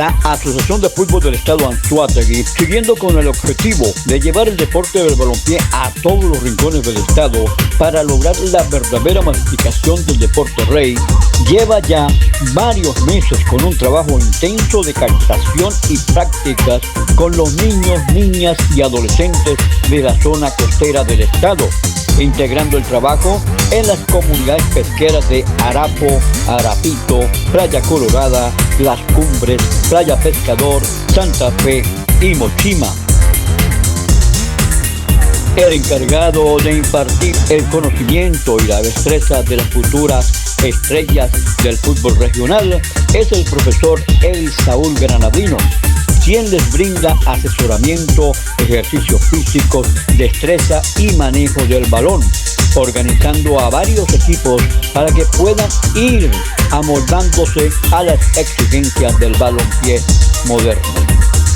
La Asociación de Fútbol del Estado Anzoátegui, siguiendo con el objetivo de llevar el deporte del balompié a todos los rincones del estado para lograr la verdadera masificación del deporte rey, lleva ya varios meses con un trabajo intenso de captación y prácticas con los niños, niñas y adolescentes de la zona costera del estado, integrando el trabajo en las comunidades pesqueras de Arapo, Arapito, Playa Colorada, Las Cumbres, Playa Pescador, Santa Fe y Mochima. El encargado de impartir el conocimiento y la destreza de las futuras estrellas del fútbol regional es el profesor Saúl Granadino, quien les brinda asesoramiento, ejercicios físicos, destreza y manejo del balón, organizando a varios equipos para que puedan ir amoldándose a las exigencias del balompié moderno.